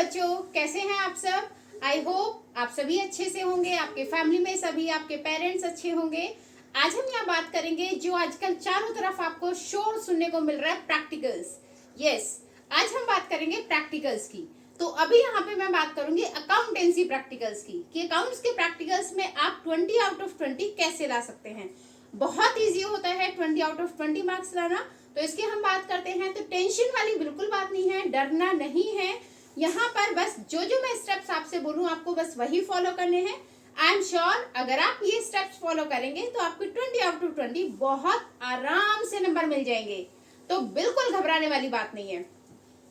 बच्चों, कैसे हैं आप सब। आई होप आप सभी अच्छे से होंगे, आपके फैमिली में सभी आपके पेरेंट्स अच्छे होंगे। आज हम यहाँ बात करेंगे जो आजकल चारों तरफ आपको शोर सुनने को मिल रहा है, प्रैक्टिकल्स। यस, आज हम बात करेंगे प्रैक्टिकल्स की। तो अभी यहाँ पे मैं बात करूंगी अकाउंटेंसी प्रैक्टिकल्स की, कि अकाउंट्स के प्रैक्टिकल्स में आप 20 आउट ऑफ 20 कैसे ला सकते हैं। बहुत इजी होता है 20 आउट ऑफ 20 मार्क्स लाना। तो इसकी हम बात करते हैं। तो टेंशन वाली बिल्कुल बात नहीं है, डरना नहीं है। यहाँ पर बस जो मैं स्टेप्स आपसे बोलूँ आपको बस वही फॉलो करने हैं। आई एम श्योर अगर आप ये स्टेप्स फॉलो करेंगे तो आपको 20 आउट ऑफ 20 बहुत आराम से नंबर मिल जाएंगे। तो बिल्कुल घबराने वाली बात नहीं है।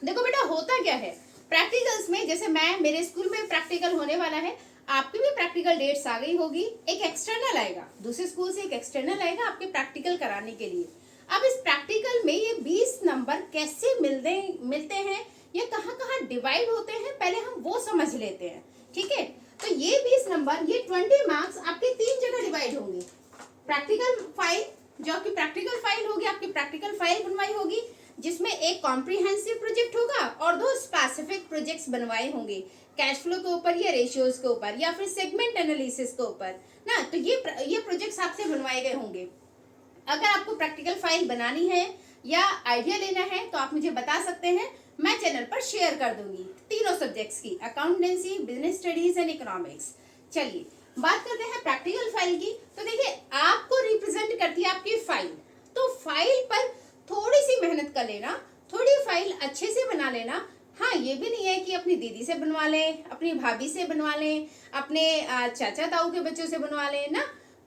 देखो बेटा, होता क्या है प्रैक्टिकल्स में, जैसे मेरे स्कूल में प्रैक्टिकल होने वाला है, आपकी भी प्रैक्टिकल डेट्स आ गई होगी। एक एक्सटर्नल आएगा, दूसरे स्कूल से एक एक्सटर्नल आएगा आपके प्रैक्टिकल कराने के लिए। अब इस प्रैक्टिकल में ये 20 नंबर कैसे मिलते हैं, ये कहाँ डिवाइड होते हैं, पहले हम वो समझ लेते हैं। ठीक है, तो ये 20 नंबर, ये 20 मार्क्स आपके 3 जगह डिवाइड होंगे। प्रैक्टिकल फाइल, जो आपकी प्रैक्टिकल फाइल होगी, आपकी प्रैक्टिकल फाइल बनवाई होगी जिसमें एक कॉम्प्रिहेंसिव प्रोजेक्ट होगा और 2 स्पेसिफिक प्रोजेक्ट्स बनवाए होंगे, कैश फ्लो के ऊपर या रेशियोज के ऊपर या फिर सेगमेंट एनालिसिस के ऊपर ना। तो ये प्रोजेक्ट्स आपसे बनवाए गए होंगे। अगर आपको प्रैक्टिकल फाइल बनानी है या आइडिया लेना है तो आप मुझे बता सकते हैं, मैं चैनल पर शेयर कर दूंगी तीनों सब्जेक्ट्स की, accountancy, business studies and economics. चलिए बात करते हैं प्रैक्टिकल फाइल की। तो देखिए, आपको रिप्रेजेंट करती है आपकी फाइल। तो फाइल पर थोड़ी सी मेहनत कर लेना, थोड़ी फाइल अच्छे से बना लेना। हाँ, ये भी नहीं है कि अपनी दीदी से बनवा लें, अपनी भाभी से बनवा लें, अपने चाचा ताऊ के बच्चों से बनवा लें ना।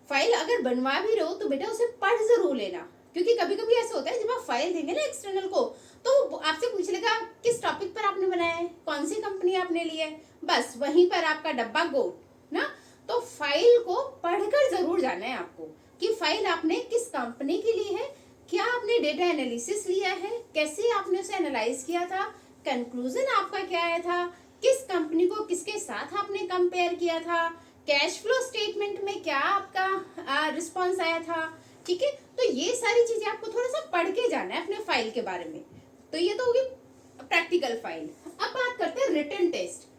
फाइल अगर बनवा भी रहो तो बेटा उसे पढ़ जरूर लेना, क्योंकि कभी कभी ऐसा होता है जब आप फाइल देंगे ना एक्सटर्नल को, तो आपसे पूछ लेगा किस टॉपिक पर आपने बनाया है, कौन सी कंपनी आपने ली है, बस वहीं पर आपका डब्बा गो ना। तो फाइल को पढ़कर जरूर जाना है आपको कि फाइल आपने किस कंपनी की ली है, क्या आपने डेटा एनालिसिस लिया है, कैसे आपने उसे एनालाइज किया था, कंक्लूजन आपका क्या आया था, किस कंपनी को किसके साथ आपने कंपेयर किया था, कैश फ्लो स्टेटमेंट में क्या आपका रिस्पॉन्स आया था। ठीक है, तो ये सारी चीजें आपको थोड़ा सा पढ़ के जाना है अपने फाइल के बारे में। तो ये तो होगी प्रैक्टिकल फाइल। अब बात करते हैं रिटन टेस्ट।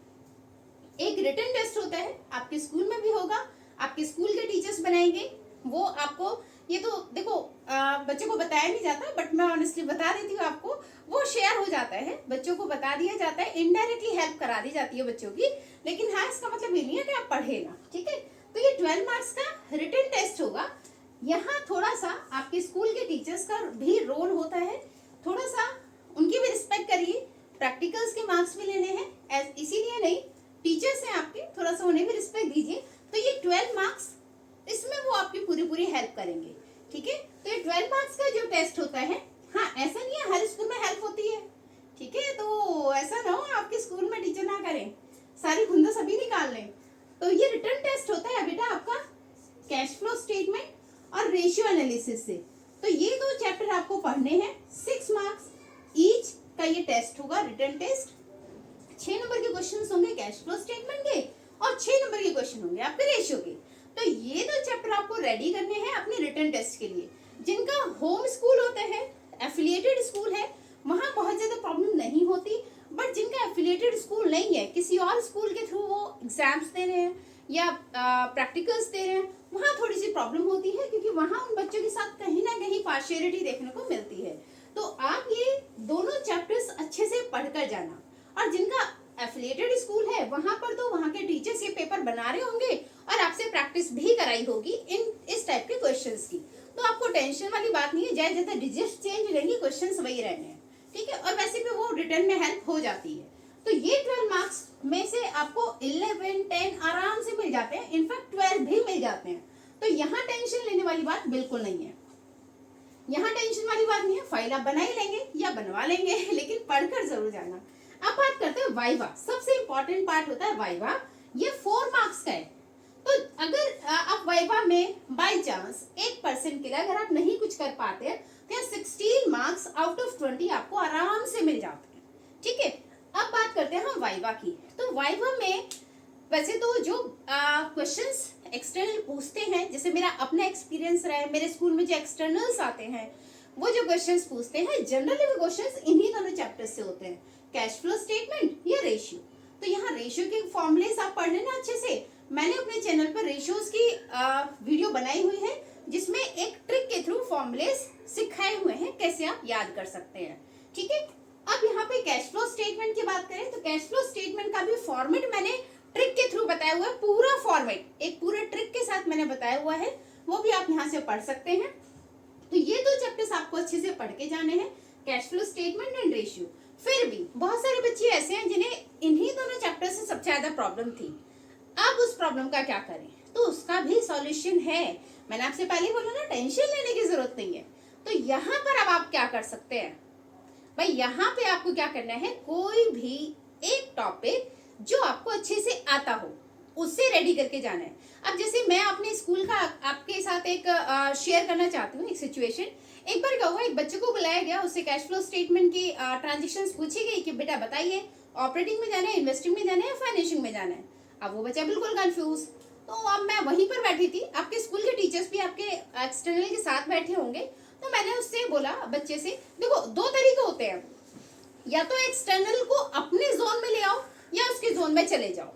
एक रिटन टेस्ट होता है, आपके स्कूल में भी होगा, आपके स्कूल के टीचर्स बनाएंगे। वो आपको, ये तो देखो बच्चों को बताया नहीं जाता, बट मैं ऑनेस्टली बता देती हूँ आपको, वो शेयर हो जाता है, बच्चों को बता दिया जाता है, इनडायरेक्टली हेल्प करा दी जाती है बच्चों की। लेकिन हाँ, इसका मतलब ये नहीं है कि आप पढ़े ना। ठीक है, तो ये 12 मार्क्स का रिटन टेस्ट होगा। यहाँ थोड़ा सा आपके स्कूल के टीचर्स का भी रोल होता है, थोड़ा सा उनकी भी रिस्पेक्ट करिए। प्रैक्टिकल्स के मार्क्स भी लेने हैं, इसीलिए नहीं, टीचर्स हैं आपके, थोड़ा सा उन्हें भी रिस्पेक्ट दीजिए। तो ये 12 मार्क्स, इसमें वो आपकी पूरी हेल्प करेंगे। ठीक है, तो ये 12 मार्क्स का जो टेस्ट होता है, हाँ ऐसा नहीं है हर स्कूल में हेल्प होती है। ठीक है, तो ऐसा ना हो आपके स्कूल में टीचर ना करें, सारी खुंदस सभी निकाल लें। तो ये रिटर्न टेस्ट होता है बेटा आपका कैश फ्लो स्टेटमेंट और रेशियो एनालिसिस से। तो ये 2 चैप्टर आपको पढ़ने हैं, 6 मार्क्स ईच का ये टेस्ट होगा, रिटर्न टेस्ट। 6 नंबर के क्वेश्चन होंगे कैश फ्लो स्टेटमेंट के और 6 नंबर के क्वेश्चन होंगे आपके रेशियो के। तो ये 2 चैप्टर आपको रेडी करने हैं अपने रिटन टेस्ट के लिए। जिनका होम स्कूल होता है, एफिलिएटेड स्कूल है, वहां बहुत ज्यादा प्रॉब्लम नहीं होती। बट जिनका एफिलिएटेड स्कूल नहीं है, किसी और स्कूल के थ्रू वो एग्जाम्स दे रहे हैं या प्रैक्टिकल्स दे रहे हैं, वहां थोड़ी सी प्रॉब्लम होती है, क्योंकि वहां उन बच्चों के साथ कहीं ना कहीं पार्शियलिटी देखने को मिलती है। तो आप ये दोनों चैप्टर्स अच्छे से पढ़कर जाना। और जिनका एफिलिएटेड स्कूल है, वहां पर तो वहां के टीचर्स ये पेपर बना रहे होंगे और आपसे प्रैक्टिस भी कराई होगी इस टाइप के क्वेश्चंस की। तो आपको टेंशन वाली बात नहीं है, जैसे डिजिट्स चेंज रहेंगी, क्वेश्चंस वही रहने हैं। ठीक है, और वैसे भी वो रिटर्न में हेल्प हो जाती है। तो ये 12 मार्क्स में से आपको 11, 10 आराम से मिल जाते हैं, इनफैक्ट 12 भी मिल जाते हैं। तो यहाँ टेंशन लेने वाली बात बिल्कुल नहीं है, यहाँ टेंशन वाली बात नहीं है। फाइल आप बना ही लेंगे या बनवा लेंगे, लेकिन पढ़कर जरूर जाना। अब बात करते हैं वाइवा। सबसे इंपॉर्टेंट पार्ट होता है वाइवा, ये 4 मार्क्स का है। तो अगर आप वाइवा में बाय चांस 1% के लिए अगर आप नहीं कुछ कर पाते हैं तो 16 मार्क्स आउट ऑफ 20 आपको आराम से मिल जाते हैं। ठीक है, अब बात करते हैं हम वाइवा की। तो वाइवा में वैसे तो जो क्वेश्चंस एक्सटर्नल पूछते हैं, जैसे मेरा अपना एक्सपीरियंस रहा है, मेरे स्कूल में जो एक्सटर्नल्स आते हैं वो जो क्वेश्चंस पूछते हैं, जनरली वो क्वेश्चंस इन्हीं दोनों चैप्टर्स से होते हैं, कैश फ्लो स्टेटमेंट या रेशियो। तो यहाँ रेशियो के फॉर्मूलेस आप पढ़ लेना अच्छे से। मैंने अपने चैनल पर रेशियोज की वीडियो बनाई हुई है जिसमें एक ट्रिक के थ्रू फॉर्मूलेस सिखाए हुए हैं कैसे आप याद कर सकते हैं, ठीक है। अब यहाँ पे कैश फ्लो स्टेटमेंट की बात करें तो कैश फ्लो स्टेटमेंट का भी फॉर्मेट मैंने ट्रिक के थ्रू बताया हुआ है, पूरा फॉर्मेट एक पूरे ट्रिक के साथ मैंने बताया हुआ है, वो भी आप यहाँ से पढ़ सकते हैं। तो ये दो चैप्टर्स आपको अच्छे से पढ़ के जाने हैं, cash flow statement and ratio. फिर भी बहुत सारे बच्चे ऐसे हैं जिन्हें इन्हीं दोनों चैप्टर से सबसे ज्यादा प्रॉब्लम थी। अब उस प्रॉब्लम का क्या करें, तो उसका भी सॉल्यूशन है। मैंने आपसे पहले बोला ना, टेंशन लेने की जरूरत नहीं है। तो यहाँ पर अब आप क्या कर सकते हैं भाई, यहाँ पे आपको क्या करना है, कोई भी एक टॉपिक जो आपको अच्छे से आता हो उससे रेडी करके जाना है। अब जैसे मैं अपने स्कूल का आपके साथ एक शेयर करना चाहती हूँ एक सिचुएशन। एक बार क्या हुआ, एक बच्चे को बुलाया गया, उससे कैश फ्लो स्टेटमेंट की ट्रांजेक्शंस पूछी गई कि बेटा बताइए ऑपरेटिंग में जाना है, इन्वेस्टिंग में जाना है या फाइनेंशिंग में जाना है। अब वो बच्चा बिल्कुल कंफ्यूज। तो अब मैं वहीं पर बैठी थी, आपके स्कूल के टीचर्स भी आपके एक्सटर्नल के साथ बैठे होंगे। तो मैंने उससे बोला, बच्चे से, देखो दो तरीके होते हैं, या तो एक्सटर्नल को अपने जोन में ले आओ या उसके जोन में चले जाओ।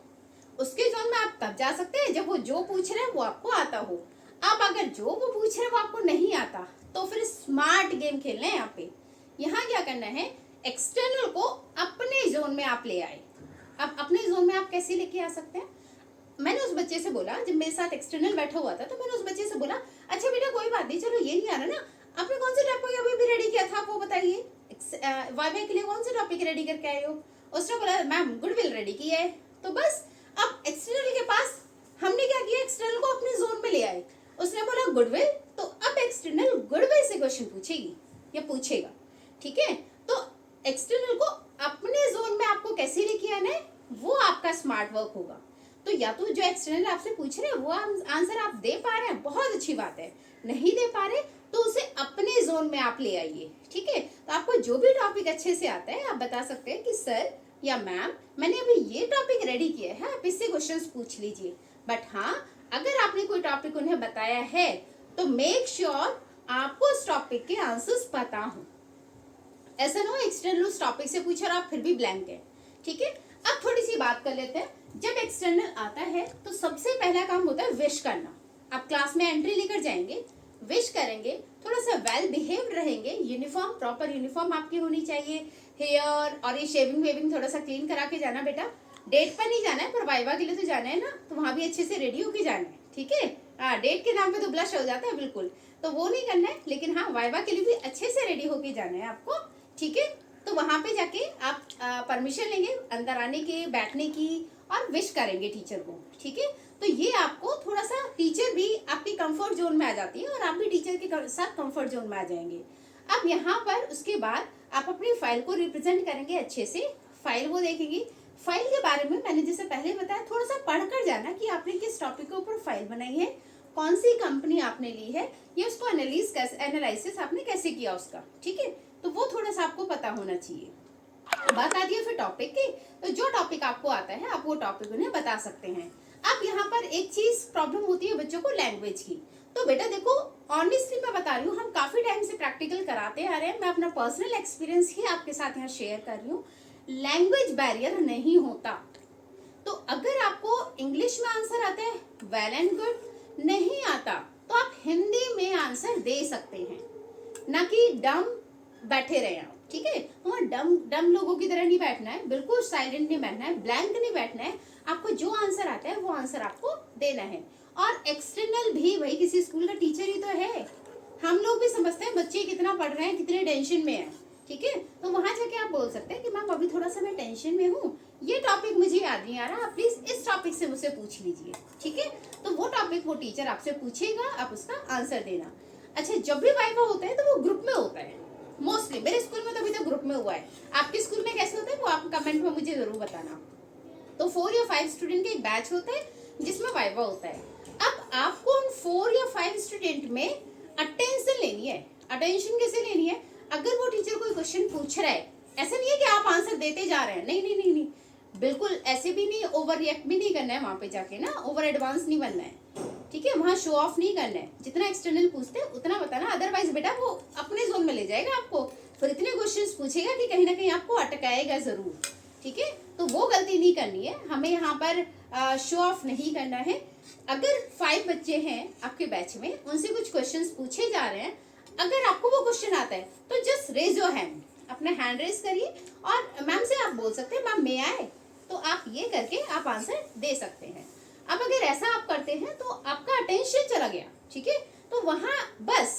उसके जोन में आप तब जा सकते हैं जब वो जो पूछ रहे हैं वो आपको आता हो। अब अगर जो वो पूछ रहे हैं वो आपको नहीं आता तो फिर स्मार्ट गेम खेलना है। यहाँ पे यहाँ क्या करना है, एक्सटर्नल को अपने जोन में आप ले आए। अब अपने जोन में आप कैसे लेके आ सकते हैं, मैंने उस बच्चे से बोला, जब मेरे साथ एक्सटर्नल बैठा हुआ था तो मैंने उस बच्चे से बोला, अच्छा बेटा कोई बात नहीं, चलो ये नहीं आ रहा ना, आपने कौन सा टॉपिक अभी भी रेडी किया था आप वो बताइए, वाईवाई के लिए कौन सा टॉपिक रेडी करके आए हो। उसने बोला मैम गुडविल रेडी किया है। तो बस अब एक्सटर्नल के पास हमने क्या किया, एक्सटर्नल को अपने जोन में ले आए। उसने बोला गुडविल, तो अब एक्सटर्नल गुडविल से क्वेश्चन पूछेगी या पूछेगा, ठीक है। तो एक्सटर्नल को अपने जोन में आपको कैसे लेके आना है, वो आपका स्मार्ट वर्क होगा। तो या तो जो एक्सटर्नल आपसे पूछ रहे हैं वो आंसर आप दे पा रहे हैं, बहुत अच्छी बात है। नहीं दे पा रहे तो उसे अपने जोन में आप ले आइए, ठीक है। तो आपको जो भी टॉपिक अच्छे से आता है आप बता सकते हैं कि सर या मैम मैंने अभी ये टॉपिक रेडी किया है, आप इससे क्वेश्चंस पूछ लीजिए। बट हाँ, अगर आपने कोई टॉपिक उन्हें बताया है तो मेक श्योर आपको उस टॉपिक के आंसर्स पता हो। ऐसा ना हो एक्सटर्नल उस टॉपिक से पूछे और आप फिर भी ब्लैंक है, ठीक है। अब थोड़ी सी बात कर लेते हैं। जब एक्सटर्नल आता है तो सबसे पहला काम होता है विश करना। आप क्लास में एंट्री लेकर जाएंगे, विश करेंगे, थोड़ा सा वेल बिहेव्ड रहेंगे, यूनिफॉर्म प्रॉपर यूनिफॉर्म आपकी होनी चाहिए, हेयर और ये शेविंग वेविंग थोड़ा सा क्लीन करा के जाना। बेटा डेट पर नहीं जाना है पर वाइवा के लिए तो जाना है ना, तो वहां भी अच्छे से रेडी होके जाना है, ठीक है। हाँ, डेट के नाम पे तो ब्लश हो जाता है बिल्कुल, तो वो नहीं करना है, लेकिन हाँ वाइवा के लिए भी अच्छे से रेडी होके जाना है आपको, ठीक है। तो वहां पे जाके आप परमिशन लेंगे अंदर आने की, बैठने की, और विश करेंगे टीचर को, ठीक है। तो ये आपको थोड़ा सा, टीचर भी आपकी कंफर्ट जोन में आ जाती है और आप भी टीचर के साथ कंफर्ट जोन में आ जाएंगे। अब यहाँ पर उसके बाद आप अपनी फाइल को रिप्रेजेंट करेंगे अच्छे से, फाइल वो देखेंगे। फाइल के बारे में मैंने जैसे पहले बताया, थोड़ा सा पढ़कर जाना कि आपने किस टॉपिक के ऊपर फाइल बनाई है, कौन सी कंपनी आपने ली है, ये उसको एनालिसिस आपने कैसे किया उसका, ठीक है। तो वो थोड़ा सा आपको पता होना चाहिए। बात आती है फिर टॉपिक की, तो जो टॉपिक आपको आता है आप वो टॉपिक उन्हें बता सकते हैं। अब यहाँ पर एक चीज प्रॉब्लम होती है बच्चों को, लैंग्वेज की। तो बेटा देखो, ऑनेस्टली मैं बता रही हूँ, हम काफी टाइम से प्रैक्टिकल कराते आ रहे हैं, मैं अपना पर्सनल एक्सपीरियंस ही आपके साथ यहाँ शेयर कर रही हूँ। लैंग्वेज बैरियर नहीं होता। तो अगर आपको इंग्लिश में आंसर आता है वेल एंड गुड, नहीं आता तो आप हिंदी में आंसर दे सकते हैं, ना कि डम बैठे रहे आप, ठीक है। तो डम लोगों की तरह नहीं बैठना है, बिल्कुल साइलेंट नहीं बैठना है, ब्लैंक नहीं बैठना है। आपको जो आंसर आता है वो आंसर आपको देना है। और एक्सटर्नल भी भाई किसी स्कूल का टीचर ही तो है, हम लोग भी समझते हैं बच्चे कितना पढ़ रहे हैं, कितने टेंशन में है, ठीक है। तो वहां जाके आप बोल सकते हैं कि मैम अभी थोड़ा सा मैं टेंशन में हूँ, ये टॉपिक मुझे याद नहीं आ रहा, आप प्लीज इस टॉपिक से मुझसे पूछ लीजिए, ठीक है। तो वो टॉपिक वो टीचर आपसे पूछेगा, आप उसका आंसर देना। अच्छा, जब भी वाइवा होता है तो वो ग्रुप में होता है मोस्टली, मेरे स्कूल में तो अभी तक ग्रुप में हुआ है। आपके स्कूल में कैसे होता है वो आप कमेंट में मुझे जरूर बताना। तो 4 या 5 स्टूडेंट के एक बैच होता है जिसमें वाइवा होता है। अब आपको उन 4 या 5 स्टूडेंट में अटेंशन लेनी है। अटेंशन कैसे लेनी है, अगर वो टीचर कोई क्वेश्चन पूछ रहा है, ऐसा नहीं है कि आप आंसर देते जा रहे हैं, नहीं नहीं नहीं नहीं, बिल्कुल ऐसे भी नहीं, ओवर रिएक्ट भी नहीं करना है वहां पे जाके ना, ओवर एडवांस नहीं बनना है, ठीक है। वहां शो ऑफ नहीं करना है, जितना एक्सटर्नल पूछते हैं उतना बताना, अदरवाइज बेटा वो अपने जोन में ले जाएगा आपको, फिर इतने क्वेश्चंस पूछेगा कि कहीं ना कहीं आपको अटकाएगा जरूर, ठीक है। तो वो गलती नहीं करनी है, हमें यहाँ पर शो ऑफ नहीं करना है। अगर 5 बच्चे हैं आपके बैच में, उनसे कुछ क्वेश्चंस पूछे जा रहे हैं, अगर आपको वो क्वेश्चन आता है तो जस्ट रेज योर हैंड, अपना हैंड रेज करिए और मैम से आप बोल सकते हैं मैम मे आए, तो आप ये करके आप आंसर दे सकते हैं। अब अगर ऐसा आप करते हैं तो आपका अटेंशन चला गया, ठीक है, तो वहां बस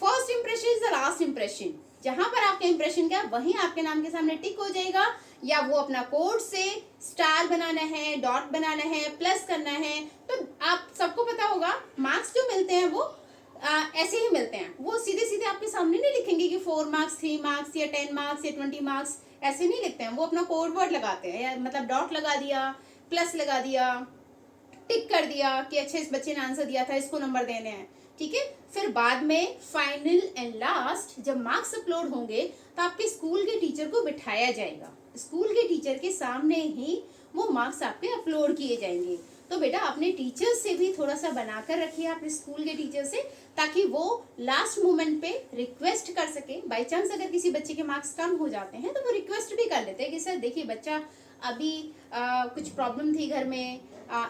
first impression is the last impression, जहां पर आपका इंप्रेशन क्या वहीं आपके नाम के सामने टिक हो जाएगा, या वो अपना कोड से स्टार बनाना है, डॉट बनाना है, प्लस करना है। तो आप सबको पता होगा मार्क्स जो मिलते हैं वो ऐसे ही मिलते हैं, वो सीधे सीधे आपके सामने नहीं लिखेंगे कि 4 मार्क्स 3 मार्क्स या 10 मार्क्स या 20 मार्क्स, ऐसे नहीं लिखते हैं। वो अपना कोड वर्ड लगाते हैं, या मतलब डॉट लगा दिया, प्लस लगा दिया, टिक कर दिया कि अच्छा इस बच्चे ने आंसर दिया था, इसको नंबर देने हैं, ठीक है। फिर बाद में फाइनल एंड लास्ट जब मार्क्स अपलोड होंगे तो आपके स्कूल के टीचर को बिठाया जाएगा, स्कूल के टीचर के सामने ही वो मार्क्स आपके अपलोड किए जाएंगे। तो बेटा अपने टीचर से भी थोड़ा सा बनाकर रखिए, अपने स्कूल के टीचर से, ताकि वो लास्ट मोमेंट पे रिक्वेस्ट कर सके। बाई चांस अगर किसी बच्चे के मार्क्स कम हो जाते हैं तो वो रिक्वेस्ट भी कर लेते हैं कि सर देखिए बच्चा अभी कुछ प्रॉब्लम थी घर में,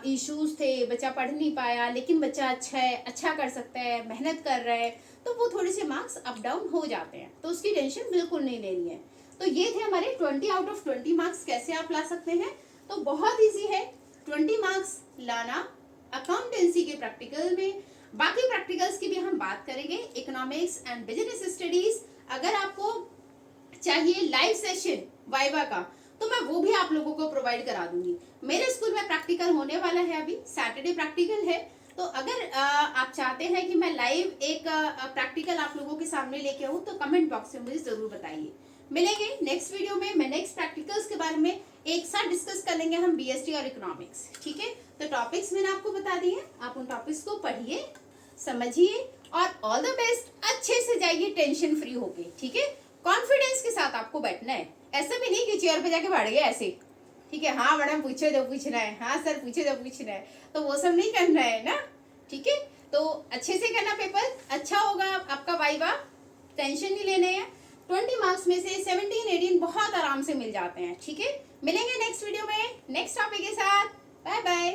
इश्यूज थे, बच्चा पढ़ नहीं पाया, लेकिन बच्चा अच्छा है, अच्छा कर सकता है, मेहनत कर रहा है, तो वो थोड़े से मार्क्स अप डाउन हो जाते हैं, तो उसकी टेंशन बिल्कुल नहीं लेनी है। तो ये थे हमारे 20 आउट ऑफ 20 मार्क्स कैसे आप ला सकते हैं। तो बहुत ईजी है 20 मार्क्स लाना अकाउंटेंसी के प्रैक्टिकल में। बाकी प्रैक्टिकल्स की भी हम बात करेंगे, इकोनॉमिक्स एंड बिजनेस स्टडीज। अगर आपको चाहिए लाइव सेशन वाइवा का तो मैं वो भी आप लोगों को प्रोवाइड करा दूंगी। मेरे स्कूल में प्रैक्टिकल होने वाला है, अभी सैटरडे प्रैक्टिकल है, तो अगर आप चाहते हैं कि मैं लाइव एक प्रैक्टिकल आप लोगों के सामने लेके आऊँ तो कमेंट बॉक्स में मुझे जरूर बताइए। मिलेंगे नेक्स्ट वीडियो में, मैं नेक्स्ट प्रैक्टिकल्स के बारे में एक साथ डिस्कस कर लेंगे हम, बीएसटी और इकोनॉमिक्स, ठीक है। तो टॉपिक्स मैंने आपको बता दिए हैं, आप उन टॉपिक्स को पढ़िए, समझिए और ऑल द बेस्ट, अच्छे से जाइए टेंशन फ्री होके, ठीक है। कॉन्फिडेंस के साथ आपको बैठना है, ऐसा भी नहीं कि चेयर पे जाके बैठ गए ऐसे, ठीक है, हाँ मैडम पूछो जो पूछना है, हाँ सर पूछो जो पूछना है, तो वो सब नहीं करना है ना, ठीक है। तो अच्छे से करना, पेपर अच्छा होगा आपका वाइवा, टेंशन नहीं लेने हैं। 20 मार्क्स में से 17-18 बहुत आराम से मिल जाते हैं, ठीक है। मिलेंगे नेक्स्ट वीडियो में नेक्स्ट टॉपिक के साथ, बाय बाय।